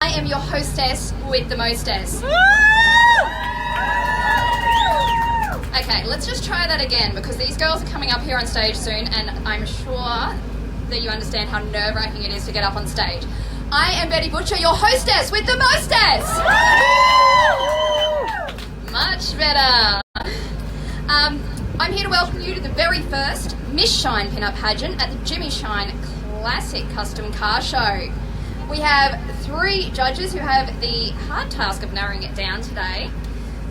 I am your hostess with the mostess. Okay, let's just try that again because these girls are coming up here on stage soon and I'm sure that you understand how nerve-wracking it is to get up on stage. I am Bettie Butcher, your hostess with the mostess. Much better. I'm here to welcome you to the very first Miss Shine pinup pageant at the Jimmy Shine Classic Custom Car Show. We have 3 judges who have the hard task of narrowing it down today.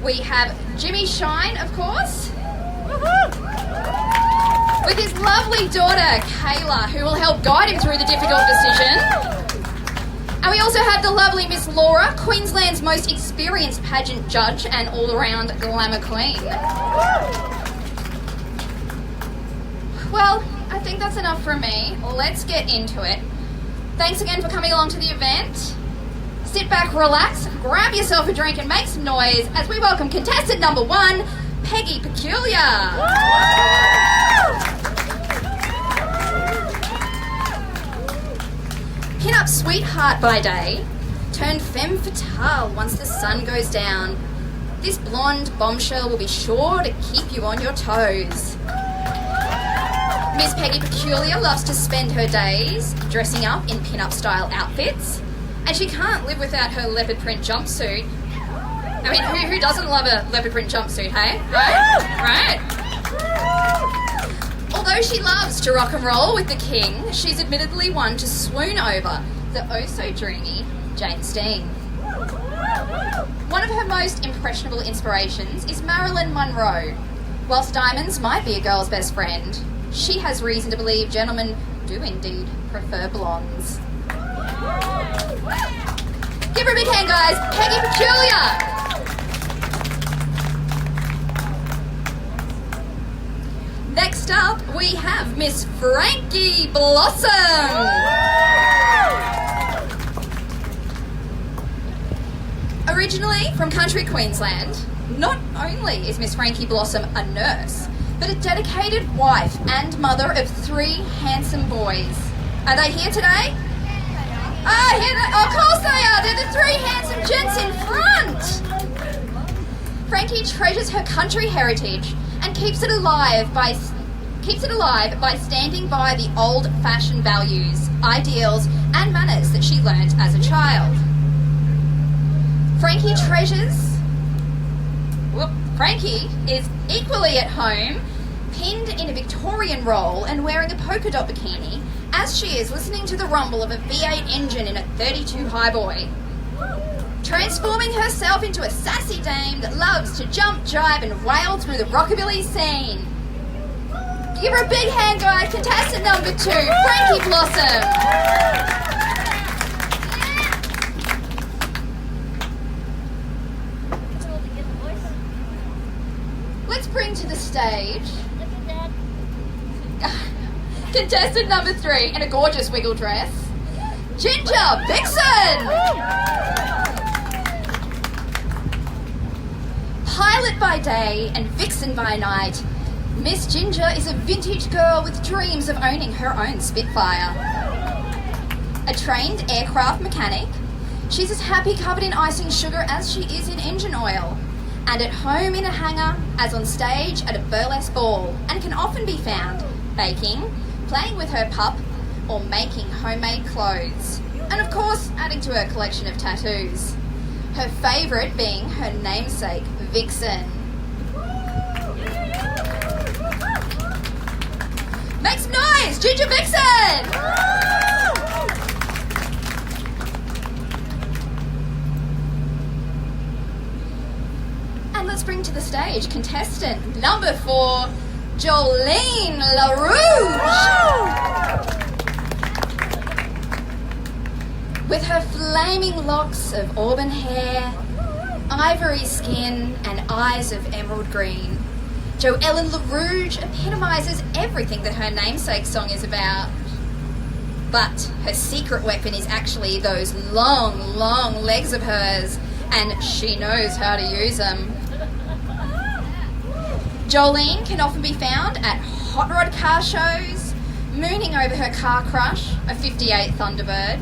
We have Jimmy Shine, of course, with his lovely daughter, Kayla, who will help guide him through the difficult decision. And we also have the lovely Miss Laura, Queensland's most experienced pageant judge and all-around glamour queen. Well, I think that's enough from me. Let's get into it. Thanks again for coming along to the event. Sit back, relax, grab yourself a drink and make some noise as we welcome contestant number 1, Peggy Peculiar. Pin-up sweetheart by day, turned femme fatale once the sun goes down. This blonde bombshell will be sure to keep you on your toes. Miss Peggy Peculiar loves to spend her days dressing up in pin-up style outfits, and she can't live without her leopard print jumpsuit. I mean, who doesn't love a leopard print jumpsuit, hey? Right? Although she loves to rock and roll with the king, she's admittedly one to swoon over the oh-so-dreamy Jane Steen. One of her most impressionable inspirations is Marilyn Monroe. Whilst diamonds might be a girl's best friend, she has reason to believe gentlemen do indeed prefer blondes. Give her a big hand, guys. Peggy Peculiar. Next up, we have Miss Frankie Blossom. Originally from country Queensland, not only is Miss Frankie Blossom a nurse, but a dedicated wife and mother of 3 handsome boys. Are they here today? Of course they are. They're the 3 handsome gents in front. Frankie treasures her country heritage and keeps it alive by standing by the old-fashioned values, ideals, and manners that she learnt as a child. Frankie is equally at home, pinned in a Victorian roll and wearing a polka dot bikini as she is listening to the rumble of a V8 engine in a 32 highboy. Transforming herself into a sassy dame that loves to jump, jive and wail through the rockabilly scene. Give her a big hand, guys. Contestant number 2, Frankie Blossom. Let's bring to the stage contestant number 3 in a gorgeous wiggle dress, Ginger Vixen. Pilot by day and vixen by night, Miss Ginger is a vintage girl with dreams of owning her own Spitfire. A trained aircraft mechanic, she's as happy covered in icing sugar as she is in engine oil, and at home in a hangar as on stage at a burlesque ball, and can often be found baking, playing with her pup, or making homemade clothes, and of course adding to her collection of tattoos. Her favourite being her namesake, Vixen. Make some noise, Ginger Vixen! And let's bring to the stage contestant number 4, Jolene LaRouge. With her flaming locks of auburn hair, ivory skin and eyes of emerald green, Joellen LaRouge epitomises everything that her namesake song is about. But her secret weapon is actually those long, long legs of hers, and she knows how to use them. Jolene can often be found at hot rod car shows, mooning over her car crush, a 58 Thunderbird,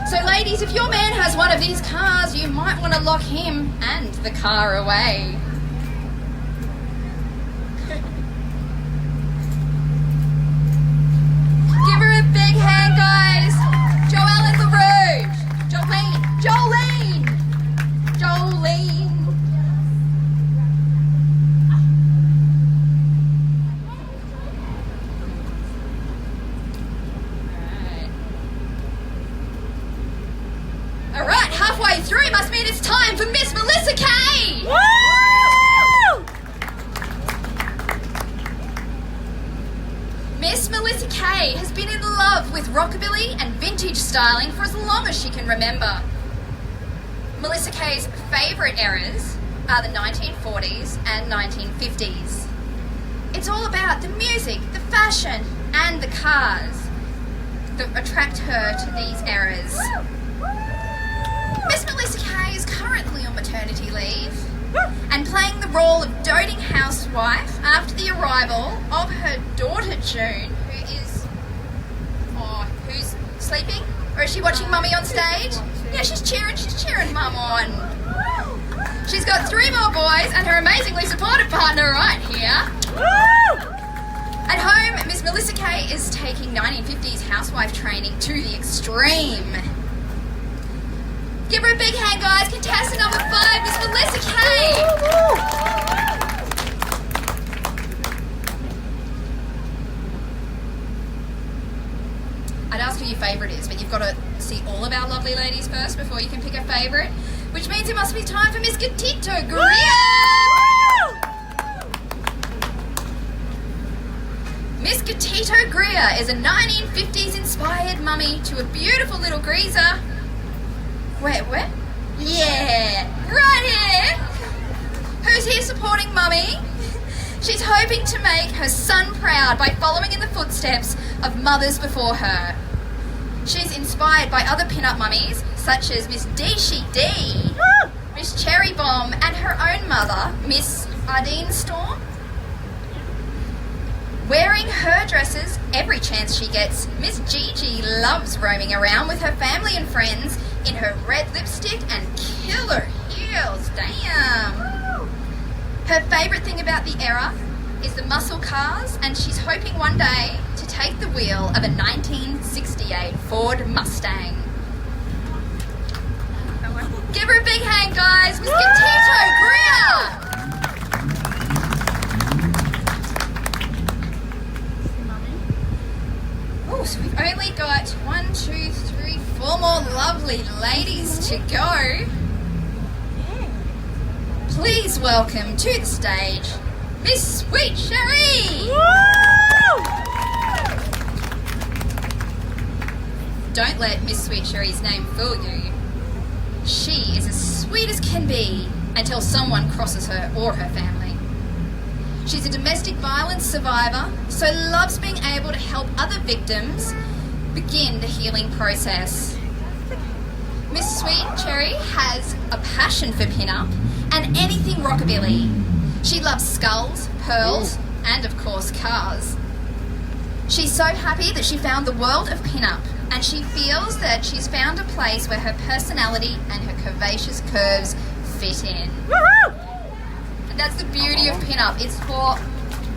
So ladies, if your man has one of these cars, you might want to lock him and the car away. Give her a big hand, guys. Joelle in the Rouge. Jolene. All right, halfway through must mean it's time for Miss Melissa Kay. Woo! Miss Melissa Kay has been in love with rockabilly and vintage styling for as long as she can remember. Melissa Kay's favourite eras are the 1940s and 1950s. It's all about the music, the fashion and the cars that attract her to these eras. Miss Melissa Kay is currently on maternity leave and playing the role of doting housewife after the arrival of her daughter June, who's sleeping? Or is she watching Mummy on stage? Yeah, she's cheering Mum on. She's got 3 more boys and her amazingly supportive partner right here. At home, Miss Melissa Kay is taking 1950s housewife training to the extreme. Give her a big hand, guys. Contestant number 5, Miss Melissa Kay. I'd ask who your favourite is, but you've got to see all of our lovely ladies first before you can pick a favourite, which means it must be time for Miss Gatito Greer. Miss Gatito Greer is a 1950s inspired mummy to a beautiful little greaser. Wait, where? Yeah, right here. Who's here supporting Mummy? She's hoping to make her son proud by following in the footsteps of mothers before her. She's inspired by other pin-up mummies, such as Miss Deeshy D, Miss Cherry Bomb, and her own mother, Miss Ardeen Storm. Wearing her dresses every chance she gets, Miss Gigi loves roaming around with her family and friends in her red lipstick and killer heels. Damn. Her favourite thing about the era is the muscle cars, and she's hoping one day to take the wheel of a 1968 Ford Mustang. Give her a big hand, guys. Miss Gatito Greer. Oh, so we've only got 1, 2, 3, 4 more lovely ladies to go. Please welcome to the stage, Miss Sweet Sherry. Don't let Miss Sweet Sherry's name fool you. She is as sweet as can be until someone crosses her or her family. She's a domestic violence survivor, so loves being able to help other victims begin the healing process. Miss Sweet Cherry has a passion for pin-up and anything rockabilly. She loves skulls, pearls, and of course cars. She's so happy that she found the world of pin-up, and she feels that she's found a place where her personality and her curvaceous curves fit in. And that's the beauty of pin-up. It's for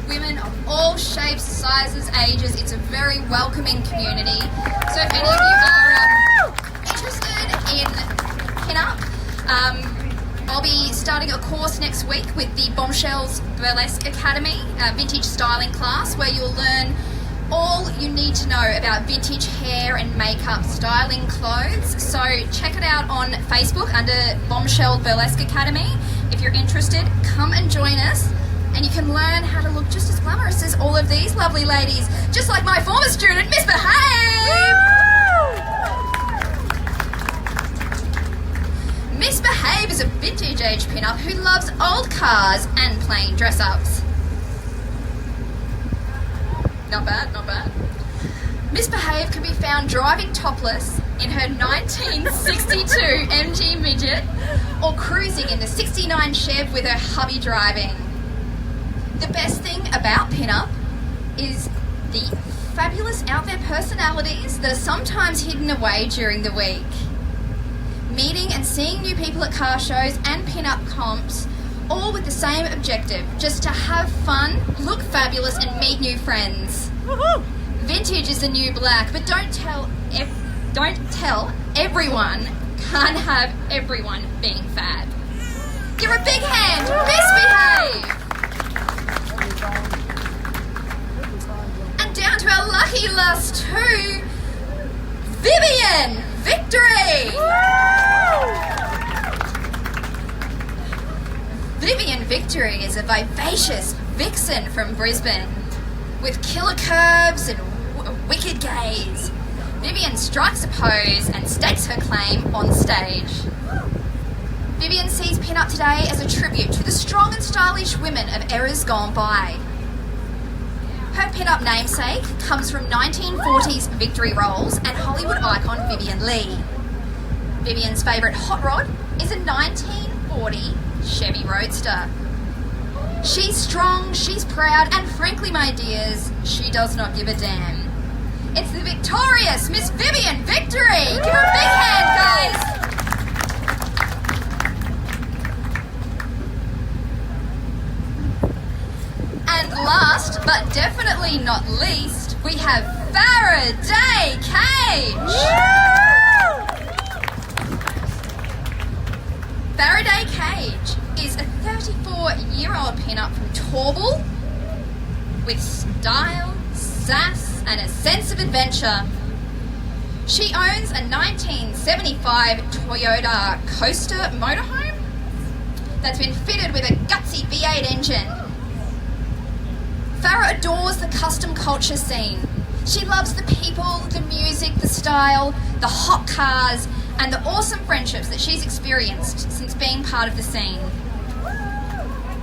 women of all shapes, sizes, ages. It's a very welcoming community. So if any of you are interested in pin-up, I'll be starting a course next week with the Bombshells Burlesque Academy vintage styling class, where you'll learn all you need to know about vintage hair and makeup styling clothes. So check it out on Facebook under Bombshell Burlesque Academy. If you're interested, come and join us, and you can learn how to look just as glamorous as all of these lovely ladies, just like my former student, Miss Behave! Miss Behave is a vintage age pin-up who loves old cars and playing dress-ups. Not bad, not bad. Miss Behave can be found driving topless in her 1962 MG Midget or cruising in the 69 Chev with her hubby driving. The best thing about pin-up is the fabulous out there personalities that are sometimes hidden away during the week. Meeting and seeing new people at car shows and pin-up comps, all with the same objective, just to have fun, look fabulous and meet new friends. Woohoo! Vintage is the new black, but don't tell everyone can't have everyone being fab. Give her a big hand, misbehave! And down to our lucky last two, Vivian, victory! Vivian Victory is a vivacious vixen from Brisbane with killer curves and wicked gaze. Vivian strikes a pose and stakes her claim on stage. Vivian sees pin-up today as a tribute to the strong and stylish women of eras gone by. Her pin-up namesake comes from 1940s victory roles and Hollywood icon Vivian Lee. Vivian's favourite hot rod is a 1940 Chevy Roadster. She's strong, she's proud, and frankly, my dears, she does not give a damn. It's the victorious Miss Vivian Victory! Give her a big hand, guys! And last, but definitely not least, we have Faraday Cage! Faraday Cage is a 34-year-old pin-up from Torval with style, sass and a sense of adventure. She owns a 1975 Toyota Coaster motorhome that's been fitted with a gutsy V8 engine. Farah adores the custom culture scene. She loves the people, the music, the style, the hot cars, and the awesome friendships that she's experienced since being part of the scene.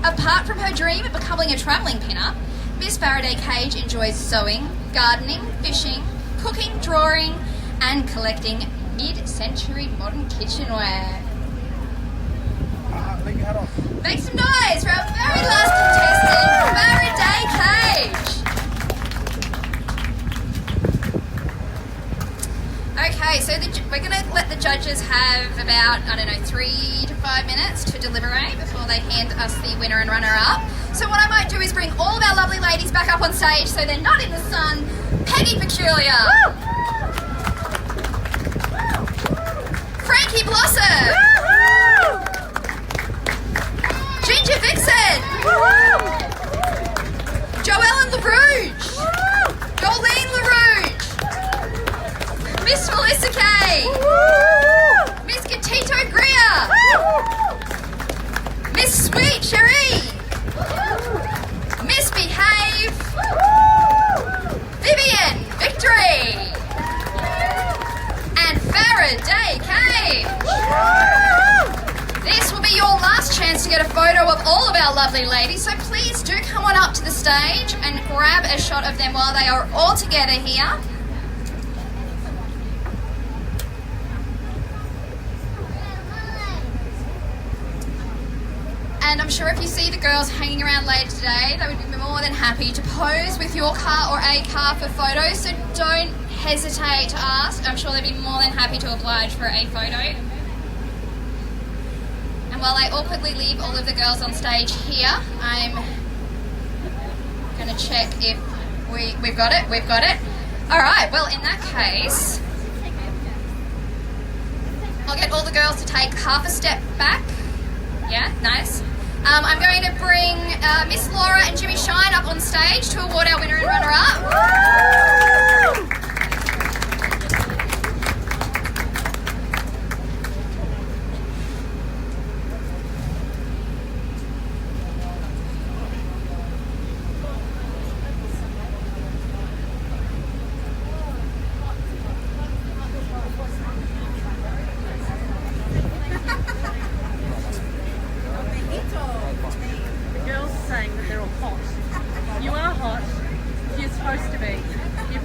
Apart from her dream of becoming a travelling pin-up, Miss Faraday Cage enjoys sewing, gardening, fishing, cooking, drawing, and collecting mid-century modern kitchenware. Make some noise for our very last contestant, Faraday Cage! Okay, so we're going to let the judges have about, 3 to 5 minutes to deliberate before they hand us the winner and runner-up. So what I might do is bring all of our lovely ladies back up on stage so they're not in the sun. Peggy Peculiar. Woo! Frankie Blossom. Woo! Ginger Vixen. Woo! Joellen LaRouge. Woo! Jolene LaRouge. Miss Melissa Kay. Woo! Miss Gatito Greer. Woo! Miss Sweet Cherie. Misbehave. Vivian Victory. And Faraday Cage. This will be your last chance to get a photo of all of our lovely ladies, so please do come on up to the stage and grab a shot of them while they are all together here. And I'm sure if you see the girls hanging around later today, they would be more than happy to pose with your car or a car for photos, so don't hesitate to ask. I'm sure they'd be more than happy to oblige for a photo. And while I awkwardly leave all of the girls on stage here, I'm going to check if we've got it. We've got it. All right, well, in that case, I'll get all the girls to take half a step back. Yeah, nice. I'm going to bring Miss Laura and Jimmy Shine up on stage to award our winner and runner-up. Saying that they're all hot. You are hot. You're supposed to be. You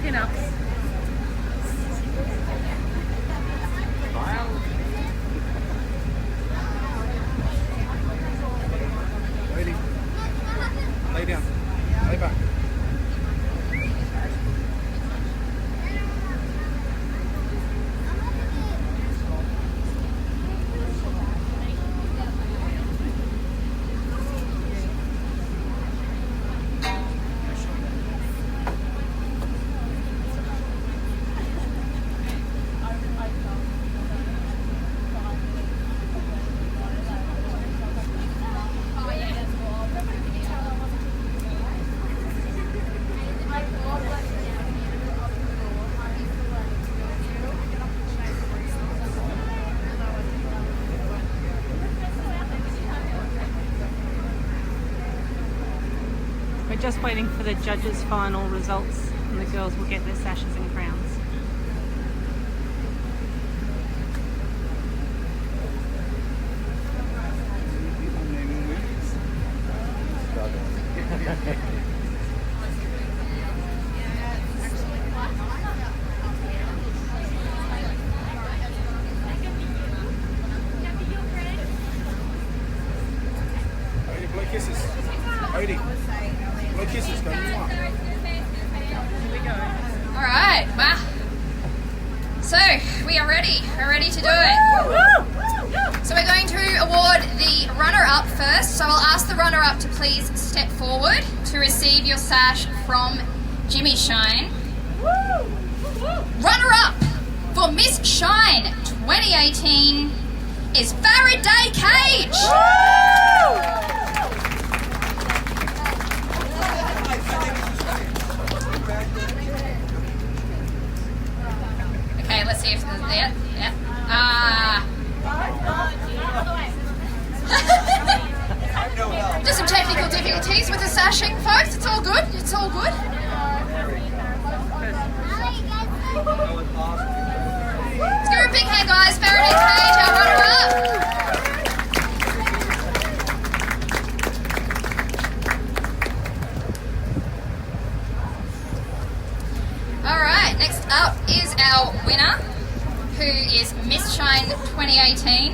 just waiting for the judges' final results, and the girls will get their sashes and crowns. Blue kisses. Odie. Blue kisses. Go. Alright, wow. So, we are ready. We're ready to do it. So we're going to award the runner-up first. So I'll ask the runner-up to please step forward to receive your sash from Jimmy Shine. Runner-up for Miss Shine 2018 is Faraday Cage. Okay, let's see if there's there. Yeah. Just some technical difficulties with the sashing, folks. It's all good. It's all good. Let's give her a big hand, guys. Faraday Cage, our runner-up. Alright, next up is our winner, who is Miss Shine 2018.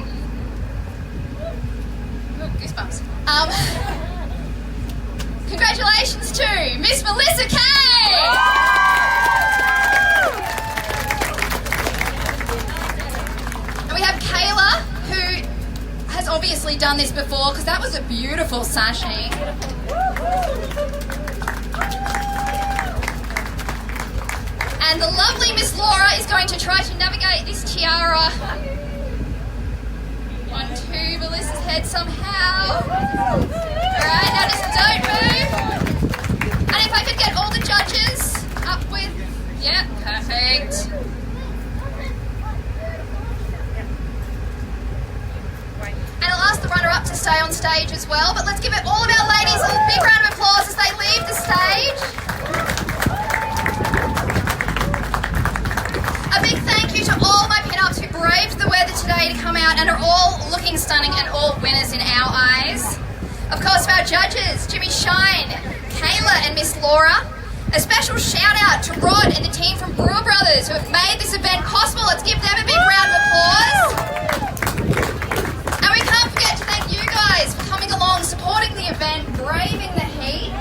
Ooh, goosebumps. Congratulations to Miss Melissa Kay! And we have Kayla, who has obviously done this before, because that was a beautiful sashing. And the lovely Miss Laura is going to try to navigate this tiara onto Melissa's head somehow. Alright, now just don't move. And if I could get all the judges up with... Yeah, perfect. And I'll ask the runner-up to stay on stage as well, but let's give it all of our ladies a big round of applause as they leave the stage. A big thank you to all my pin-ups who braved the weather today to come out and are all looking stunning and all winners in our eyes. Of course, for our judges, Jimmy Shine, Kayla and Miss Laura. A special shout out to Rod and the team from Brewer Brothers who have made this event possible. Let's give them a big round of applause. And we can't forget to thank you guys for coming along, supporting the event, braving the heat.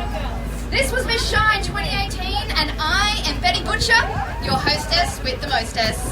This was Miss Shine 2018 and I am Bettie Butcher, your hostess with the mostess.